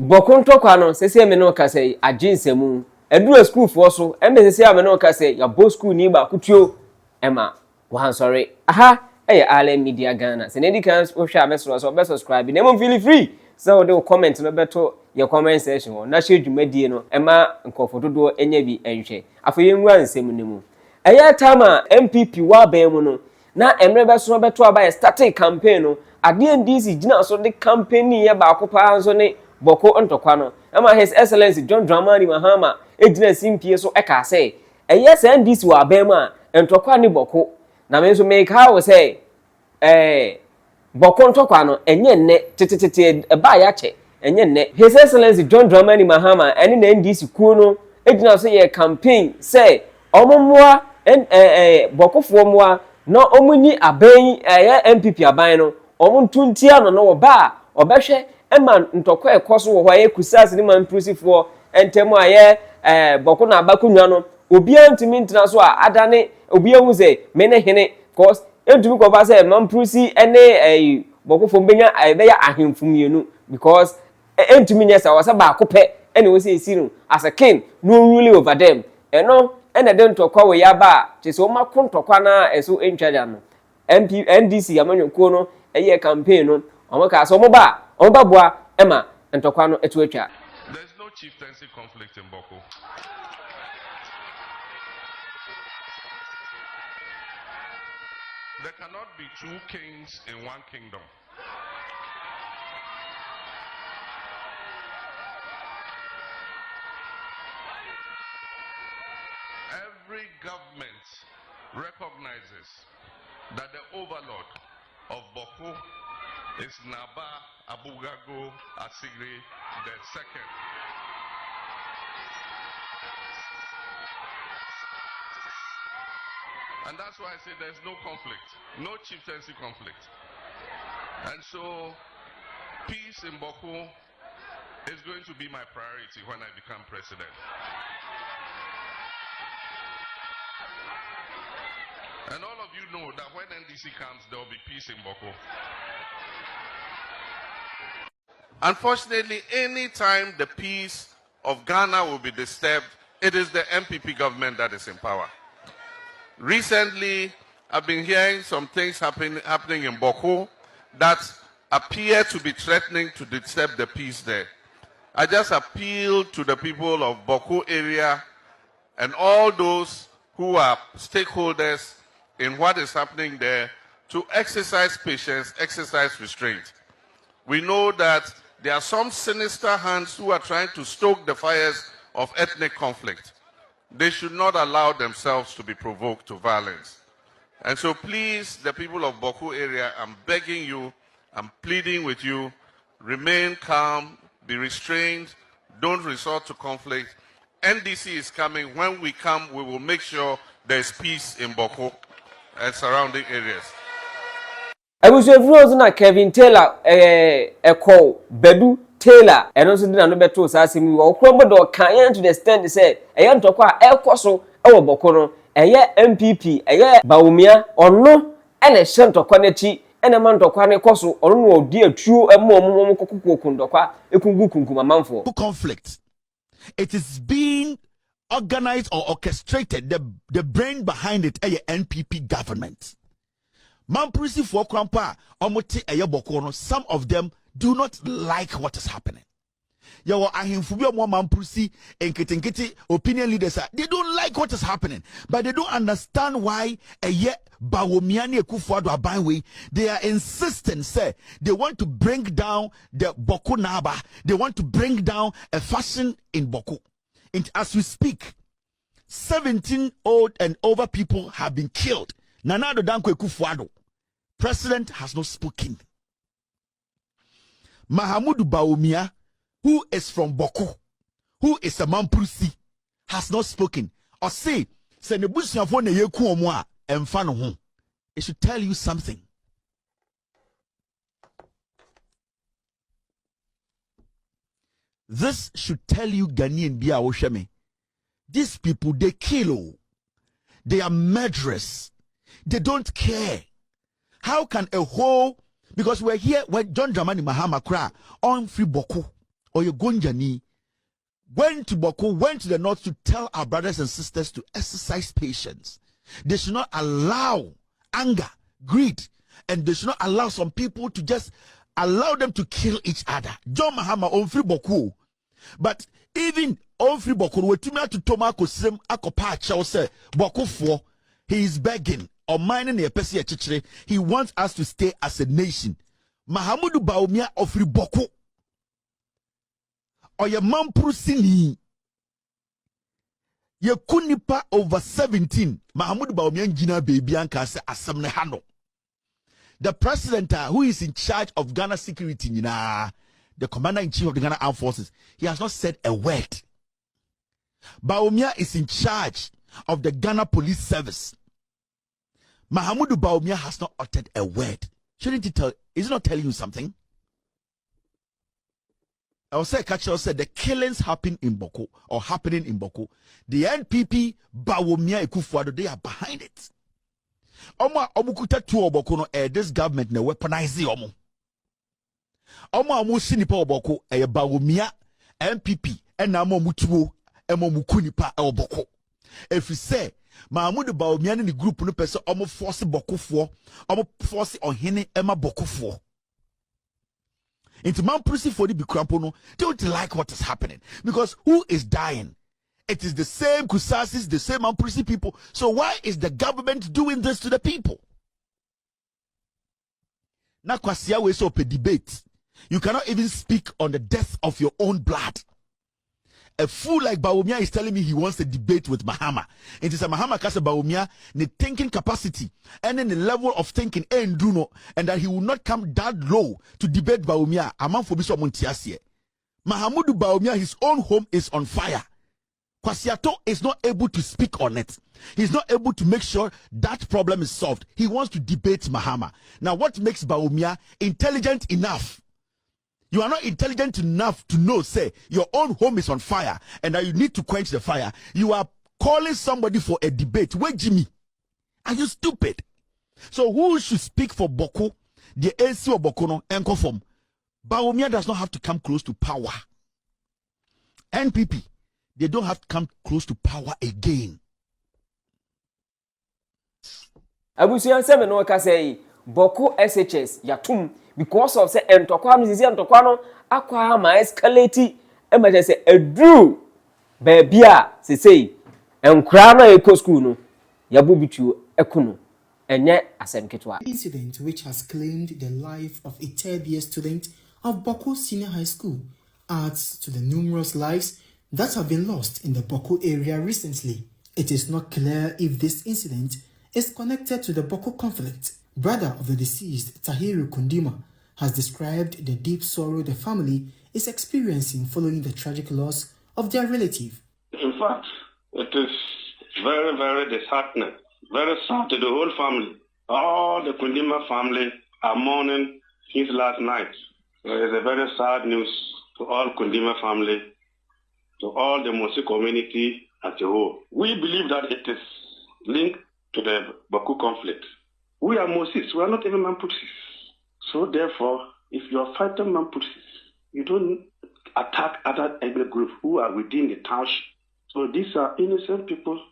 Bawku ntokwa no sese me no ka say aginsemu edu school for so sese me no ka say ya bo school ni ba kutuo ema wan sorry aha ale media Ghana se nedi kan hwa ameso so be subscribe na mo feel free so de comment no beto your comment section ho na hwe dwumadie no ema nkofo dodo enya bi enhwe afoye nwa nsem nimu tama MPP wa ban mu no na emre beso beto aba starting campaign no ade ndc gina so de campaign ye ba akopa so ne Bawku ntokwa no ama His Excellency John Dramani Mahama ejina simpie so eka say say ndc wa ban mu a ntokwa ni Bawku na me so make how say Bawku ntokwa no enye nne tetetete eba ya che enye nne His Excellency John Dramani Mahama eni na ndc kuo no ejina so ye campaign say omomwa Bawku fo moa no omuni aban MPP aban no omuntuntia no wo ba obehwe ema ntokwa ekoso wo hwaye kusas ni man prusifo entemu aye Bawku na abakunwa no obi antimi ntina so a adane obi ehu ze mene hene cause edumi ko ba say man prusi ene Bawku fo benya beya ahemfumienu because entumi nyesa wasa ba akopɛ ene wo say esi no as a king no really over them eno ene de ntokwa we ya ba chese o makro ntokwa na eso entwaja no NDC amanyoko no campaign no omaka so omoba bua ema ntokwa no etu atwa. There is no chieftaincy conflict in Bawku. There cannot be two kings in one kingdom. Every government recognizes that the overlord of Bawku is Naba Abugago Asigri II. And that's why I say there's no conflict, no chieftaincy conflict. And so peace in Bawku is going to be my priority when I become president. And all of you know that when NDC comes, there will be peace in Bawku. Unfortunately, any time the peace of Ghana will be disturbed, it is the MPP government that is in power. Recently, I've been hearing some things happening in Bawku that appear to be threatening to disturb the peace there. I just appeal to the people of Bawku area and all those who are stakeholders in what is happening there to exercise patience, exercise restraint. We know that there are some sinister hands who are trying to stoke the fires of ethnic conflict. They should not allow themselves to be provoked to violence. And so please, the people of Bawku area, I'm begging you, I'm pleading with you, remain calm, be restrained, don't resort to conflict. NDC is coming. When we come, we will make sure there is peace in Bawku and surrounding areas. I was a Kevin Taylor, call Bedu Taylor, and also did not better to ask him, or crumbled or can to the stand, he said, a young tokwa, El Coso, our Bokono, a year MPP, a year Baumia, or no, and a shant of quantity, and a month of Quane Coso, or no, dear true, and more Kundokwa, a Kungukum, a month for conflict. It is being organized or orchestrated, the brain behind it, a NPP government. Mamprisi for Krampa, Omote Ayabokono, some of them do not like what is happening. Yawa ahimfubia mo Mamprisi and Kitinkiti opinion leaders, they don't like what is happening, but they don't understand why a ye Bawomiani Kufuado Abanwe, they are insisting, say, they want to bring down the Bawku Naba, they want to bring down a fashion in Bawku. And as we speak, 17 old and over people have been killed. Nanado Dankwe Kufuado. President has not spoken. Mahamudu Bawumia, who is from Bawku, who is a Mamprusi, has not spoken. Or say, it should tell you something. This should tell you, Ghanaian Bia Osheme. These people, they kill. They are murderers. They don't care. How can a whole, because we're here when John Dramani Mahama cry on free Bawku, Oyegonjani, went to Bawku, went to the north to tell our brothers and sisters to exercise patience. They should not allow anger, greed, and they should not allow some people to just allow them to kill each other. John Mahama on free Bawku. But even on free Bawku, we tumia to Tomako Sim Akopa Chelse Bawku, he is begging or mining a pesi chichre. He wants us to stay as a nation. Mahamudu Bawumia of free Bawku. Or your mampurusini. Ye kunipa over 17. Mahamudu Bawumia Gina baby anka se asamne hano. The president who is in charge of Ghana security, the commander-in-chief of the Ghana Armed Forces, he has not said a word. Bawumia is in charge of the Ghana Police Service. Mahamudu Bawumia has not uttered a word. Shouldn't he tell? Is he not telling you something? I will say, Kachel said the killings happen in Bawku or happening in Bawku. The NPP, Bawumia Ekufuado, they are behind it. Oma omukuta tu Bawku no this government na weaponize omo. Oma omu sinipa Bawku Bawumia NPP na mo mutuo emo mukunipa Bawku. If you say Mahamudu Bawumia ni group no pese omo force Bawkufoɔ, omo force ohene ema Bawkufoɔ. Into Mampusi for the Bikrampo no, they don't like what is happening because who is dying? It is the same Kusasis, the same Mampusi people. So why is the government doing this to the people? Now, Kwasia we so debate. You cannot even speak on the death of your own blood. A fool like Bawumia is telling me he wants a debate with Mahama. It is a Mahama Kasa Bawumia, the thinking capacity and then the level of thinking and that he will not come that low to debate Bawumia. Among for Bishop Montiasie. Mahamudu Bawumia, his own home is on fire. Kwasiato is not able to speak on it. He's not able to make sure that problem is solved. He wants to debate Mahama. Now, what makes Bawumia intelligent enough? You are not intelligent enough to know, say, your own home is on fire and that you need to quench the fire. You are calling somebody for a debate. Where Jimmy? Are you stupid? So who should speak for Bawku? The AC of Bawku no enko form. Bawumia does not have to come close to power. NPP, they don't have to come close to power again. Abusian seven no ka say Bawku SHS yatum because of say entokwa no sisi entokwa no akwa ma escalate e ma say edru baby a sesei enkura na eko school no yabo bitu ekuno enye asemketwa. Incident which has claimed the life of a third-year student of Bawku Senior High School adds to the numerous lives that have been lost in the Bawku area recently. It is not clear if this incident is connected to the Bawku conflict. Brother of the deceased, Tahiru Kundima, has described the deep sorrow the family is experiencing following the tragic loss of their relative. In fact, it is very, very disheartening, very sad to the whole family. All the Kundima family are mourning since last night. So it's a very sad news to all Kundima family, to all the Mosi community as a whole. We believe that it is linked to the Bawku conflict. We are Mosis, we are not even Mampusis. So therefore, if you are fighting Mampusis, you don't attack other ethnic groups who are within the township. So these are innocent people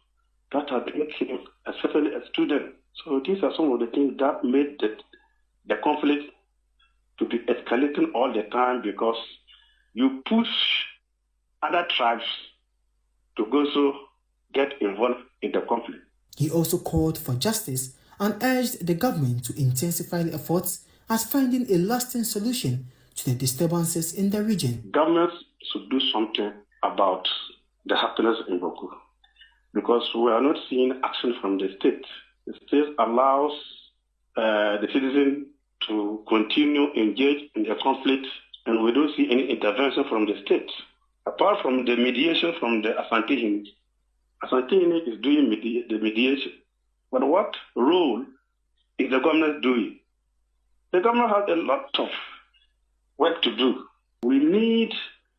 that have been killed, especially a student. So these are some of the things that made the conflict to be escalating all the time, because you push other tribes to also get involved in the conflict. He also called for justice and urged the government to intensify efforts at finding a lasting solution to the disturbances in the region. Governments should do something about the happiness in Bawku, because we are not seeing action from the state. The state allows the citizen to continue engaged in the conflict, and we don't see any intervention from the state. Apart from the mediation from the Asantehene is doing the mediation. But what role is the government doing? The government has a lot of work to do. We need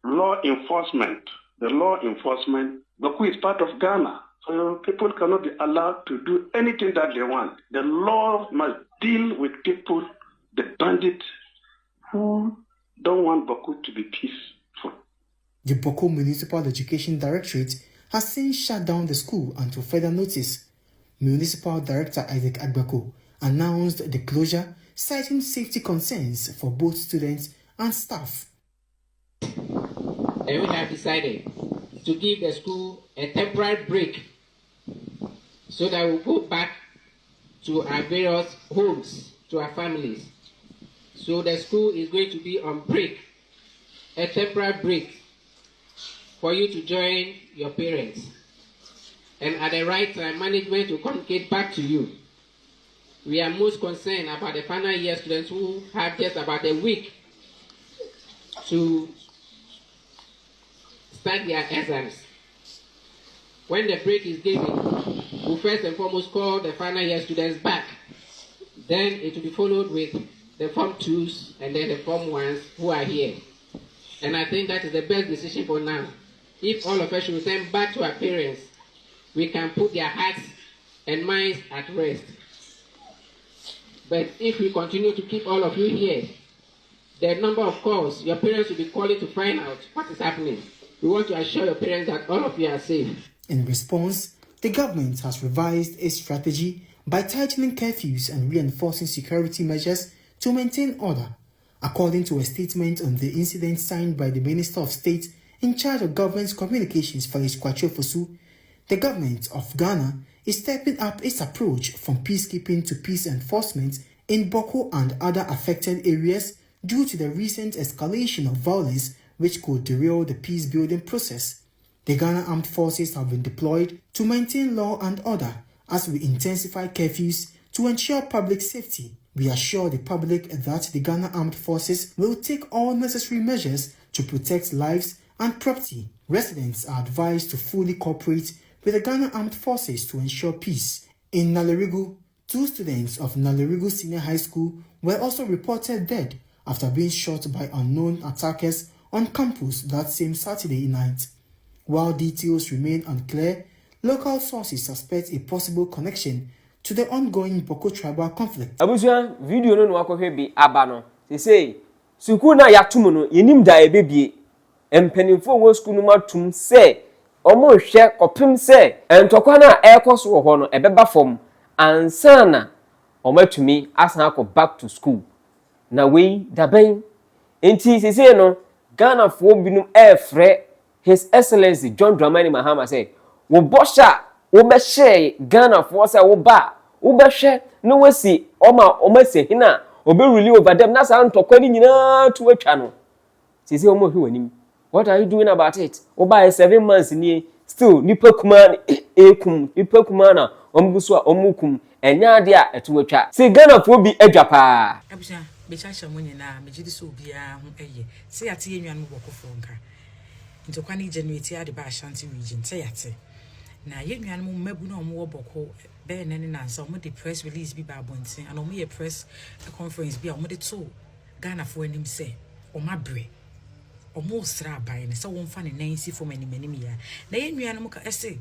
law enforcement. The law enforcement, Bawku is part of Ghana, so people cannot be allowed to do anything that they want. The law must deal with people, the bandits, who don't want Bawku to be peaceful. The Bawku Municipal Education Directorate has since shut down the school until further notice. Municipal Director Isaac Agbako announced the closure, citing safety concerns for both students and staff. And we have decided to give the school a temporary break so that we'll go back to our various homes, to our families. So the school is going to be on break, a temporary break for you to join your parents. And at the right time, management will communicate back to you. We are most concerned about the final year students who have just about a week to start their exams. When the break is given, we'll first and foremost call the final year students back. Then it will be followed with the Form 2s and then the Form 1s who are here. And I think that is the best decision for now. If all of us should return back to our parents, we can put their hearts and minds at rest. But if we continue to keep all of you here, the number of calls your parents will be calling to find out what is happening. We want to assure your parents that all of you are safe. In response, the government has revised its strategy by tightening curfews and reinforcing security measures to maintain order. According to a statement on the incident signed by the Minister of State in charge of government communications, Felix Kwatiofosu, the government of Ghana is stepping up its approach from peacekeeping to peace enforcement in Bawku and other affected areas due to the recent escalation of violence which could derail the peace-building process. The Ghana Armed Forces have been deployed to maintain law and order as we intensify curfews to ensure public safety. We assure the public that the Ghana Armed Forces will take all necessary measures to protect lives and property. Residents are advised to fully cooperate with the Ghana Armed Forces to ensure peace. In Nalerigu, 2 students of Nalerigu Senior High School were also reported dead after being shot by unknown attackers on campus that same Saturday night. While details remain unclear, local sources suspect a possible connection to the ongoing Bawku tribal conflict. Abuja video no akɔhwɛ bi aba no. Say sukuu na yatum no yenim da ebebie. Empanimfo wo sukuu no matum sɛ omo hwɛ kopim sɛ entokwa na ɛkɔ so wɔ hɔ no ɛbɛba fam ansa na omatumi asan akɔ back to school. Na wei daben enti sese no Ghana fo binum ɛfrɛ His Excellency John Dramani Mahama say wo bosha wo be share Ghana for say wo ba wo be hwe no wasi oma se hina obe really over them na sa ntokwa ni nyina to atwa no sisi omo hwe wanim. What are you doing about it? Wo ba 7 months ni still nipa kuma ekum nipa kuma na ombuso a omukum enya ade a eto atwa se Ghana fo bi adwa pa abusha be chacha mo nyina me gidi so bia ho eye se yate yenwan mo bokofo nka into kwani generate ade ba Ashanti region say yate na yenwan mo mabu na mo Bawku be nene na so mo the press release bi ba abonten and mo ye press conference bi a mo de to Ghana fo anim say o mabre o mo sra abai ne so won fa ne nansi fo mani ya na yenwan mo ka ese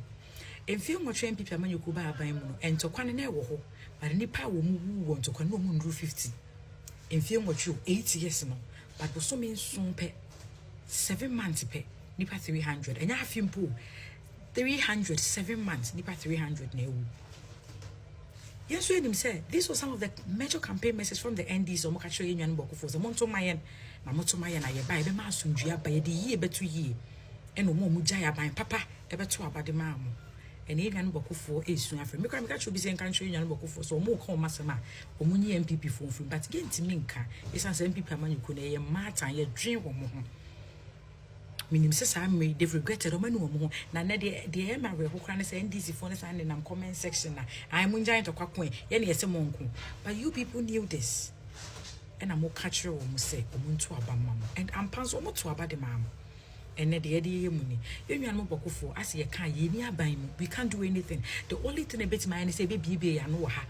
emfie mo twen pipa manyoku ba abai mu no ento kwane na ewo ho ba nipa wo mu wo ento kwane wo mu ndru 50 emfie mo twen 8 years no but bo so me sun pe 7 months pe nipa 300 enya afimpo 300 7 months nipa 300 na ewu. Yes, we say this was some of the major campaign messages from the NDs. Omo kacho yenwan Bawku for monto mayen na monto mayen na ye ba ebe ma asundua ba ye de ye betu ye eno mo mu gya ya ban papa ebe to abade ma mo ene yenwan Bawku for esu afre me kacho bi se nka ncho yenwan Bawku for so mo ko masema omo nyi MPP for free but get me nka esan se MPP amanyuko na ye matan ye dwen wo mo ho minim se sa me they've regretted o manu mo na na de e ma we ho kra ne se NDC for ne san na comment section na I mun giant to kwakwen ye ne yese monku but you people knew this and I'm catch o mo say o muntu abamma and I'm panso mo to abade mam and ne de ye muni yenwan mo Bawku for as ye kan ye ni aban mu we can't do anything. The only thing a bit my say be bibi ya no ha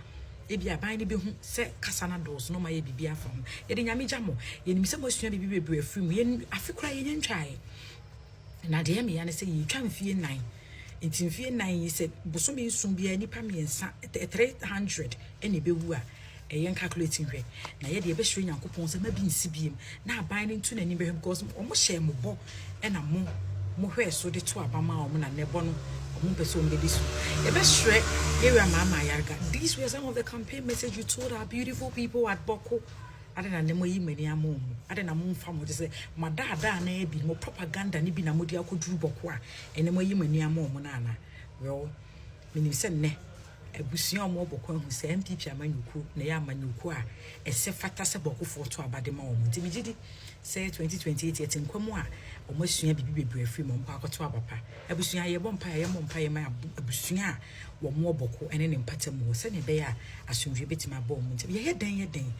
ebi aban ni be hu se kasa na dos no ma ye bibi afa ho ye de nyame gyamo ye nim se mo sua bibi bebre afiri mu ye afikura ye ntwae na de me ya ne se ye twa mfie 9 nti mfie 9 ye se bosome nsum bia nipa miensa 300 ene bewu a yen calculating hwe na ye de be hwe Nyankopon se ma bi nsi biem na aban ne ntu nani be because omo hye mo bo e na mo hwe so de to abama omo na nebo no omo pese omo de so ye be hwe ye wi Mahama Yarga. These were some of the campaign message you told our beautiful people at Bawku. I don't know yi many amom. I don't know from say my dad na be more propaganda ni bi na modi akoduru Bawku a ene mo yi many amom nana. Well, meaning say ne ebusia mo Bawku hu say MPP amanyuku na ya amanyuku a ese fata se Bawku for to abade ma omo. Nti megidi say 2028 yet nkwamu a omo sua bibi bebre afri mo mpa akoto abapa. Ebusia ye bompa ye ma ebusia a wo mo Bawku ene ne mpatam wo se ne be ya asomdwe betima ba omo. Nti ye den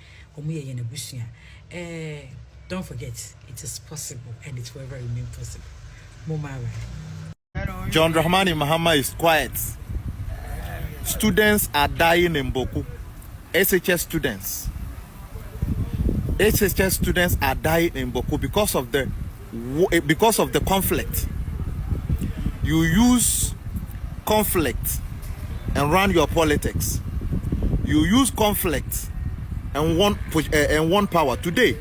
don't forget, it is possible and it will ever remain possible. John Dramani Mahama is quiet. Students are dying in Bawku. SHS students are dying in Bawku because of the conflict. You use conflict and run your politics. You use conflict and want power. Today,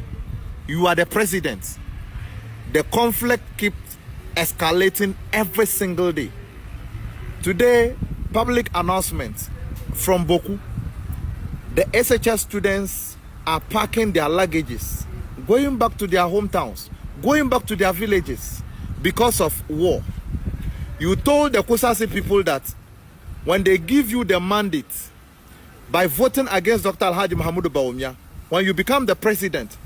you are the president. The conflict keeps escalating every single day. Today, public announcement from Bawku. The SHS students are packing their luggages, going back to their hometowns, going back to their villages because of war. You told the Kusasi people that when they give you the mandate, by voting against Dr. Alhaji Mahamudu Bawumia, when you become the president,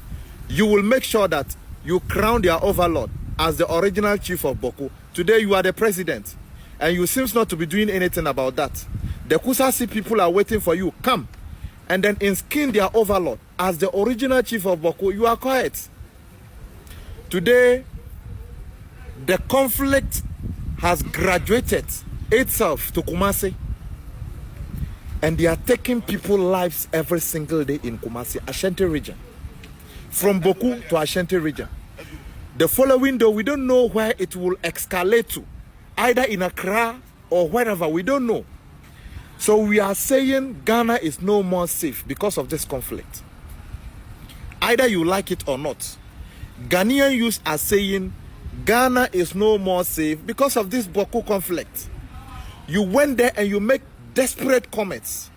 you will make sure that you crown their overlord as the original chief of Bawku. Today you are the president, and you seem not to be doing anything about that. The Kusasi people are waiting for you. Come, and then inskin their overlord as the original chief of Bawku. You are quiet. Today, the conflict has graduated itself to Kumasi. And they are taking people's lives every single day in Kumasi, Ashanti region. From Bawku to Ashanti region. The following day, we don't know where it will escalate to. Either in Accra or wherever, we don't know. So we are saying Ghana is no more safe because of this conflict. Either you like it or not. Ghanaian youth are saying Ghana is no more safe because of this Bawku conflict. You went there and you make desperate comments.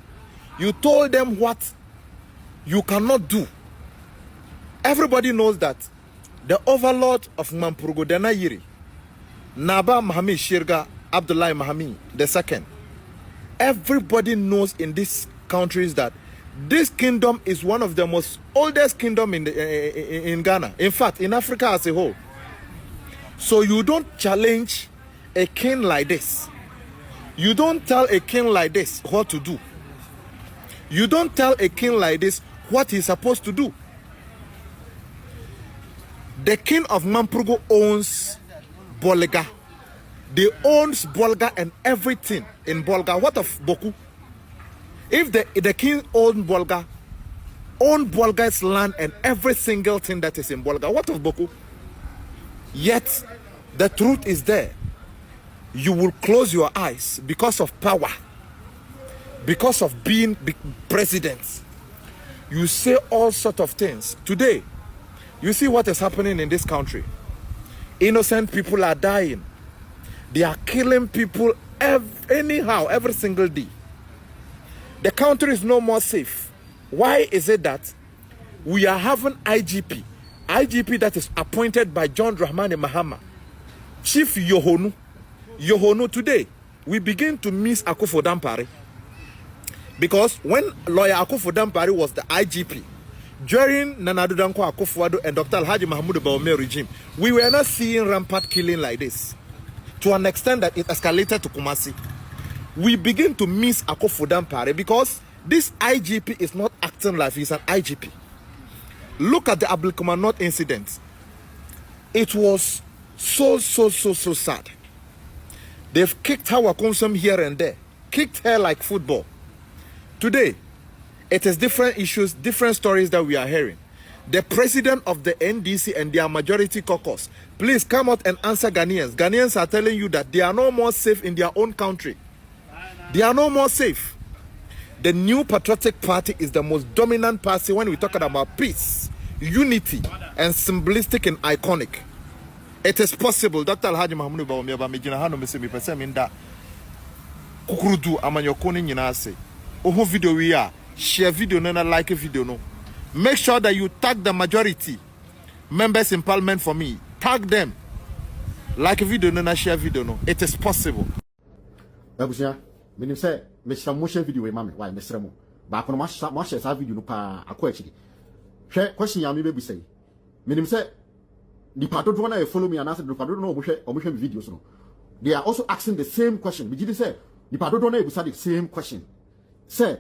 You told them what you cannot do. Everybody knows that the overlord of Mampurugo Denayiri, Naba Mahami Shirga Abdullahi Mahami II, everybody knows in these countries that this kingdom is one of the most oldest kingdom in Ghana. In fact, in Africa as a whole. So you don't challenge a king like this. You don't tell a king like this what to do. You don't tell a king like this what he's supposed to do. The king of Mampurugo owns Bolga. They owns Bolga and everything in Bolga. What of Bawku? If the king owned Bolga's land and every single thing that is in Bolga, what of Bawku? Yet the truth is there. You will close your eyes because of power, because of being president. You say all sorts of things. Today, you see what is happening in this country. Innocent people are dying. They are killing people anyhow, every single day. The country is no more safe. Why is it that we are having IGP that is appointed by John Dramani Mahama, Chief Yohonu today, we begin to miss Akufo Dampare. Because when lawyer Akufo Dampare was the IGP, during Nana Addo Dankwa Akufo-Addo and Dr. Alhaji Mahamudu Bawumia regime, we were not seeing rampant killing like this. To an extent that it escalated to Kumasi. We begin to miss Akufo Dampare because this IGP is not acting like he's an IGP. Look at the Abdulkaman North incident. It was so sad. They've kicked our consume here and there. Kicked her like football. Today, it is different issues, different stories that we are hearing. The president of the NDC and their majority caucus, please come out and answer Ghanaians. Ghanaians are telling you that they are no more safe in their own country. They are no more safe. the New Patriotic Party is the most dominant party when we talk about peace, unity, and symbolistic and iconic. It is possible. Dr. Alhaji Mahamudu Bawumia Mijina Hano Missimi Peseminda Kukurudu Amanyokoni Ninase. Oho video we are. Share video, no like a video, no. Make sure that you tag the majority members in parliament for me. Tag them. Like a video, no, share video, no. It is possible. Babushia, meaning say, Mr. Motion video, mammy, why, Mr. Mo. But on my shares, I video, pa, a question. Share question, I may be say. Meaning say, the patron follow me and answer the patron or motion videos. No. They are also asking the same question. We didn't say, the patron will say the same question. Say,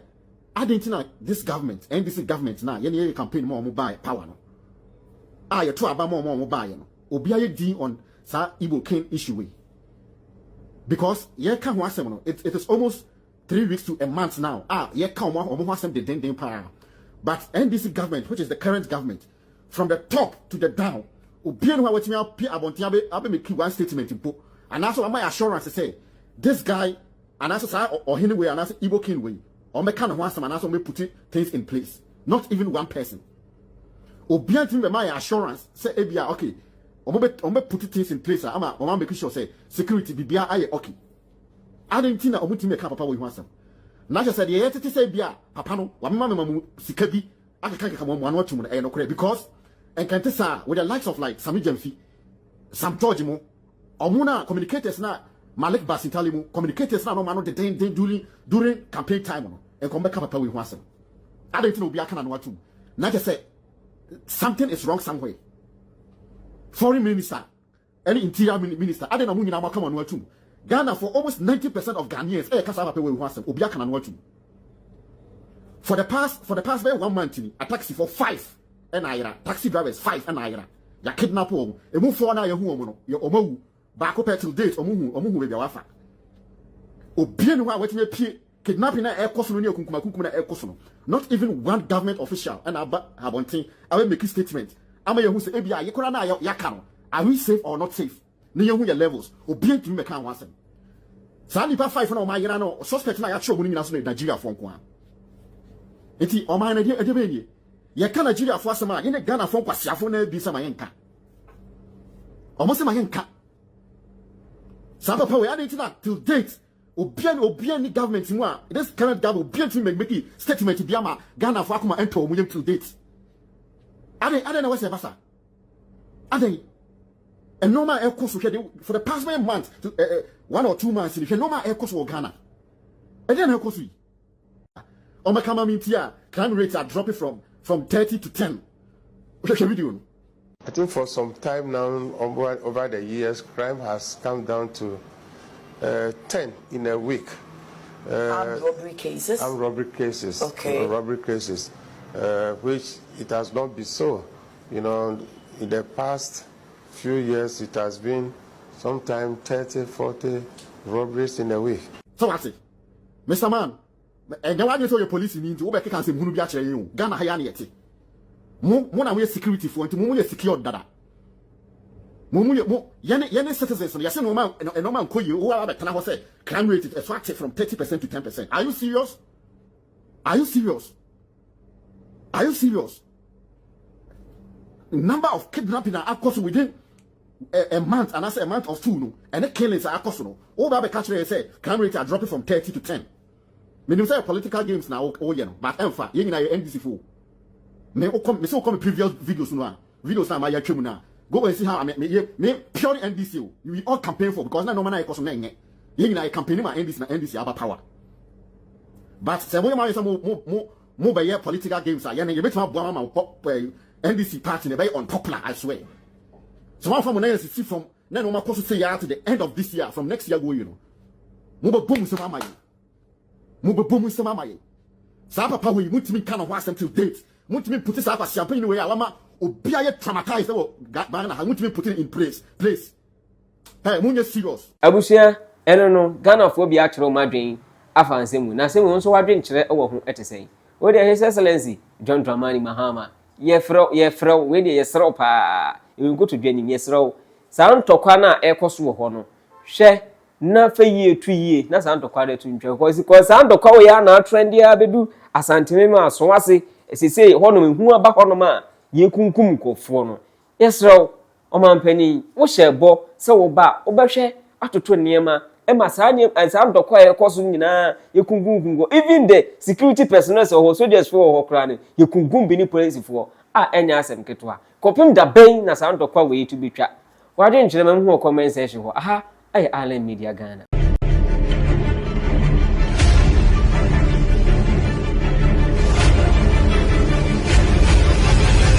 I didn't know this government, and this government now, any campaign more mobile power. No. You try about more mobile. Obiaye D on Sa Igbo King issue way. Because it is almost 3 weeks to a month now. The power. But NDC government, which is the current government, from the top to the down, one statement. And also my assurance to say, this guy, and also or anyway, and also Igbo King way, or me kind of want some and also me put things in place. Not even one person. Obianti my assurance say ebia okay. Omo put things in place. Ama make sure say security bibia aye okay. I didn't think that omo make papa we want some. Na just said ye tete say bia papa no wa mama sika bi akaka ka mo anu atum na no correct because enkante sa with the likes of like Sami Jamfi, Sam George mo omo na communicators na Malik Basintali mo communicators na no man no during campaign time no and come back papa we want some. I didn't think obi aka na no atum. Na just say something is wrong somewhere. Foreign minister, any interior minister, I don't know come on to Ghana for almost 90% of Ghanaians. For the past 1 month, a taxi for 5 naira, taxi drivers 5 naira. Ya kidnap home, a move for na your omo, back up till date, omu with your wafa. Obien what me pay kidnapping air cosuno kunkuma air cosuno. Not even one government official and have one thing. I will make a statement. Ama who say ebia yekora na yakano. Are we safe or not safe? Ne yehu your levels. Obien tumi meka wansem. Sa nipa 5 na o ma yera no suspect na ya cho mu ni na so na Nigeria fo nko a. Enti o ma na de be ni. Ye ka Nigeria fo asema ye ne Ghana fo kwasiafo na bi sama ye nka. O mo se ma ye nka. Sa papa we ade tina till date Obien ni government mu a this current government obien tumi make statement bi ama Ghana fo akoma enter o mu till date. Ade na what's the basa? Ade a normal air course for the past 1 month to 1 or 2 months. If a normal air course for Ghana, and then air course we. On my camera media, crime rates are dropping from 30 to 10. What shall we do? I think for some time now, over the years, crime has come down to 10 in a week. Armed robbery cases? Armed robbery cases. Okay. Robbery cases. Which it has not been so. You know, in the past few years, it has been sometimes 30, 40 robberies in a week. So what's it? Mr. Man, and the one you saw your police in India, Obeka can say, Munu Biache, you, Ghana Hayani, Mona, we security for it, Mumu secured data. Mumu, Yen citizens, Yasin Oman, and Oman Koyu, who are the say, crime rate is attracted from 30% to 10%. Are you serious? Are you serious? Are you serious? The number of kidnapping are cost within a month, and I say a month or two, no, and the killings are cost no. All that country say crime rates are dropping from 30 to 10. Me say political games now, you know, but emfa, you know, NDC for. Me so come previous videos no, videos na my YouTube na. Go and see how me purely NDC. We all campaign for because na no man na cost na nye. You know, campaigning my NDC about power. But say we man say mo be political games are you bet ma pop NDC party they be unpopular I swear. So one from NDC from na no ma cost say to the end of this year from next year go you know. Mo be boom some amaye. Mo be boom some amaye. Sa papa we mutimi kind of was until date. Mutimi put this up as champagne way alama obiaye traumatized so Ghana mutimi put it in place. Hey, munye serious. Abusia eno no Ghana fo bi akere o madwen afanse mu na se mu nso wadwen kire e wo ho etesen. We dey His Excellency John Dramani Mahama yefro we dey yesro pa we go to dwanim yesro sa ntokwa na ekoso wo ho no hwe na fa yie tu yie na sa ndokwa de tu ntwe ko sa ndokwa wo ya na trend ya bedu asanteme ma so ase esese honom hu aba honom a ye kunkum kofo no yesrew omampani wo hyebo se wo ba wo behwe atoto niema ema sa ndokwa ye koso nyina ye kungungungo even the security personnel or soldiers for ho kra ne ye kungum bi ni police for a enya asem ketwa kopim da ben na sa ndokwa we tu betwa wade nkyerema hu comment section ho aha ay Allen Media Ghana.